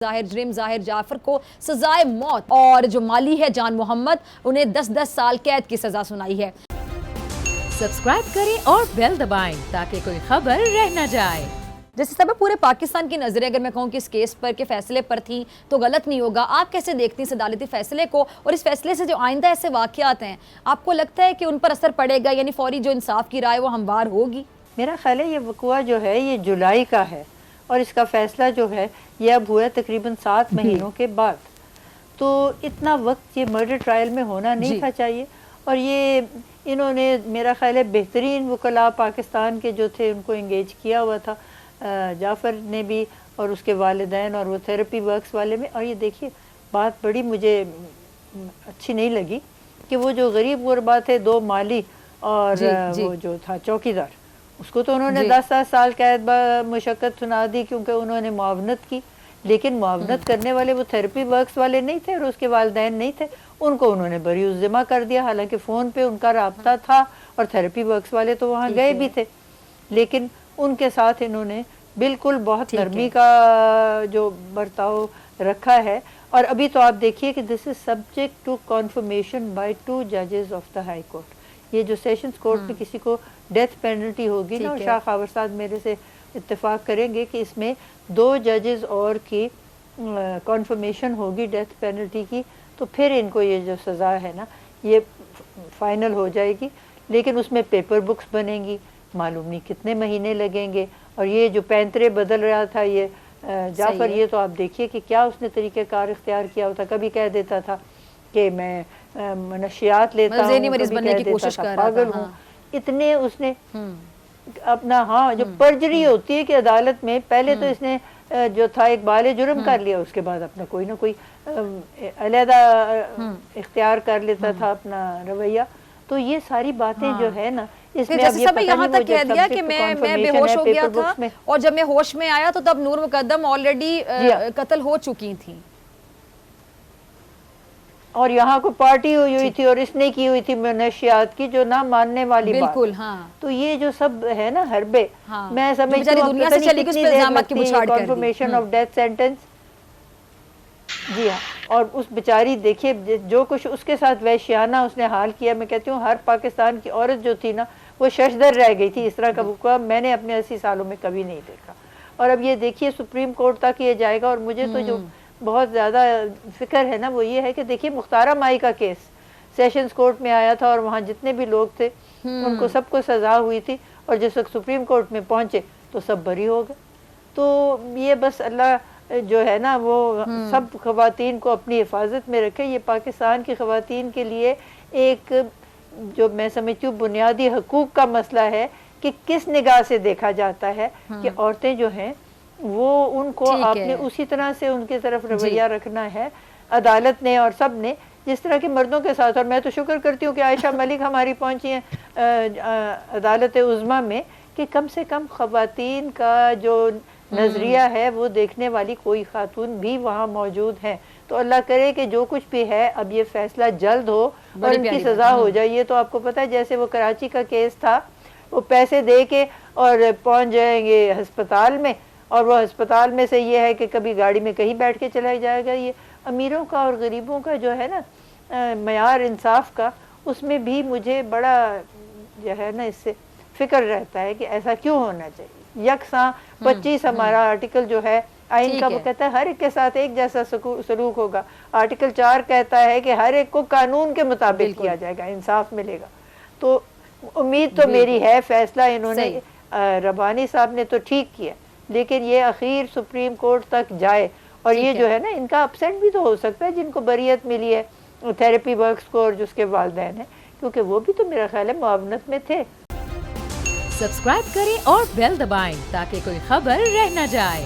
ظاہر جرم ظاہر جعفر کو سزائے موت اور جو مالی ہے جان محمد انہیں 10 سال قید کی سزا سنائی ہے۔ سبسکرائب کریں اور بیل دبائیں تاکہ کوئی خبر رہ نہ جائے۔ جیسے سب پورے پاکستان کی نظریں اگر میں کہوں کہ اس کیس پر کے فیصلے پر تھیں تو غلط نہیں ہوگا، آپ کیسے دیکھتی ہیں اس عدالتی فیصلے کو اور اس فیصلے سے جو آئندہ ایسے واقعات ہیں آپ کو لگتا ہے کہ ان پر اثر پڑے گا، یعنی فوری جو انصاف کی رائے وہ ہموار ہوگی؟ میرا خیال ہے یہ وقوع جو ہے یہ جولائی کا ہے اور اس کا فیصلہ جو ہے یہ اب ہوا تقریباً 7 مہینوں کے بعد، تو اتنا وقت یہ مرڈر ٹرائل میں ہونا نہیں تھا چاہیے۔ اور یہ انہوں نے میرا خیال ہے بہترین وکلاء پاکستان کے جو تھے ان کو انگیج کیا ہوا تھا، جعفر نے بھی اور اس کے والدین اور وہ تھیراپی ورکس والے میں۔ اور یہ دیکھیے بات بڑی مجھے اچھی نہیں لگی کہ وہ جو غریب غربا تھے، 2 مالی اور وہ جو تھا چوکیدار، اس کو تو انہوں نے 10 سال قید مشقت سنا دی کیونکہ انہوں نے معاونت کی، لیکن معاونت کرنے والے وہ تھیراپی ورکس والے نہیں تھے اور اس کے والدین نہیں تھے، ان کو انہوں نے بری الذمہ کر دیا، حالانکہ فون پہ ان کا رابطہ تھا اور تھیراپی ورکس والے تو وہاں گئے بھی تھے، لیکن ان کے ساتھ انہوں نے بالکل بہت نرمی کا جو برتاؤ رکھا ہے۔ اور ابھی تو آپ دیکھیے کہ this is subject to confirmation by 2 ججز آف دا ہائی کورٹ۔ یہ جو سیشنز کورٹ میں کسی کو ڈیتھ پینلٹی ہوگی نا، اور شاہ خاور صاحب میرے سے اتفاق کریں گے کہ اس میں 2 ججز اور کی کنفرمیشن ہوگی ڈیتھ پینلٹی کی، تو پھر ان کو یہ جو سزا ہے نا یہ فائنل ہو جائے گی، لیکن اس میں پیپر بکس بنیں گی، معلوم نہیں کتنے مہینے لگیں گے۔ اور یہ جو پینترے بدل رہا تھا یہ جعفر، یہ تو آپ دیکھیے کہ کیا اس نے طریقہ کار اختیار کیا ہوتا، کبھی کہہ دیتا تھا کہ میں منشیات لیتا ہوں، کبھی کہہ دیتا تھا پاگل ہوں، اتنے اس نے اپنا جو پرجری ہوتی ہے کہ عدالت میں پہلے تو اس نے جو تھا ایک بال جرم کر لیا، اس کے بعد اپنا کوئی نہ کوئی علیحدہ اختیار کر لیتا تھا اپنا رویہ۔ تو یہ ساری باتیں جو ہے نا اس میں جیسے سب یہاں تک کہہ دیا کہ میں بے ہوش ہو گیا تھا اور جب میں ہوش میں آیا تو تب نور مقدم آلریڈی قتل ہو چکی تھی، اور یہاں کو پارٹی ہوئی تھی اور اس نے کی ہوئی تھی منشیات کی جو نہ ماننے والی بات۔ بالکل تو یہ جو سب ہے نا حربے، میں سمجھتی ہوں دنیا سے چلی گئی، اس پہ الزامات کی بچھاڑ کر دی، کنفرمیشن آف ڈیتھ سینٹنس۔ جی ہاں، اور اس بیچاری دیکھیے جو کچھ اس کے ساتھ وحشیانہ اس نے حال کیا، میں کہتی ہوں ہر پاکستان کی عورت جو تھی نا وہ ششدر رہ گئی تھی۔ اس طرح کا وقوع میں نے اپنے 80 سالوں میں کبھی نہیں دیکھا۔ اور اب یہ دیکھیے سپریم کورٹ تک یہ جائے گا، اور مجھے تو جو بہت زیادہ فکر ہے نا وہ یہ ہے کہ دیکھیے مختارہ مائی کا کیس سیشنز کورٹ میں آیا تھا اور وہاں جتنے بھی لوگ تھے ان کو سب کو سزا ہوئی تھی، اور جس وقت سپریم کورٹ میں پہنچے تو سب بری ہو گئے۔ تو یہ بس اللہ جو ہے نا وہ سب خواتین کو اپنی حفاظت میں رکھے۔ یہ پاکستان کی خواتین کے لیے ایک جو میں سمجھتی ہوں بنیادی حقوق کا مسئلہ ہے کہ کس نگاہ سے دیکھا جاتا ہے کہ عورتیں جو ہیں وہ ان کو آپ نے اسی طرح سے ان کی طرف رویہ رکھنا ہے، عدالت نے اور سب نے جس طرح کے مردوں کے ساتھ۔ اور میں تو شکر کرتی ہوں کہ عائشہ ملک ہماری پہنچی ہیں عدالت عظمیٰ میں، کہ کم سے کم خواتین کا جو نظریہ ہے وہ دیکھنے والی کوئی خاتون بھی وہاں موجود ہیں۔ تو اللہ کرے کہ جو کچھ بھی ہے اب یہ فیصلہ جلد ہو اور ان کی سزا ہو جائے۔ یہ تو آپ کو پتہ ہے جیسے وہ کراچی کا کیس تھا، وہ پیسے دے کے اور پہنچ جائیں گے ہسپتال میں، اور وہ ہسپتال میں سے یہ ہے کہ کبھی گاڑی میں کہیں بیٹھ کے چلا جائے گا۔ یہ امیروں کا اور غریبوں کا جو ہے نا معیار انصاف کا، اس میں بھی مجھے بڑا جو ہے نا اس سے فکر رہتا ہے کہ ایسا کیوں ہونا چاہیے۔ یکساں 25 ہمارا آرٹیکل جو ہے آئین کا، وہ کہتا ہے ہر ایک کے ساتھ ایک جیسا سلوک ہوگا۔ آرٹیکل 4 کہتا ہے کہ ہر ایک کو قانون کے مطابق کیا جائے گا، انصاف ملے گا۔ تو امید تو میری ہے فیصلہ انہوں نے ربانی صاحب نے تو ٹھیک کیا، لیکن یہ اخیر سپریم کورٹ تک جائے، اور یہ جو ہے نا ان کا اپسینٹ بھی تو ہو سکتا ہے جن کو بریت ملی ہے تھیراپی ورکس کو اور جس کے والدین ہیں، کیونکہ وہ بھی تو میرا خیال ہے معاونت میں تھے۔ سبسکرائب کریں اور بیل دبائیں تاکہ کوئی خبر رہ نہ جائے۔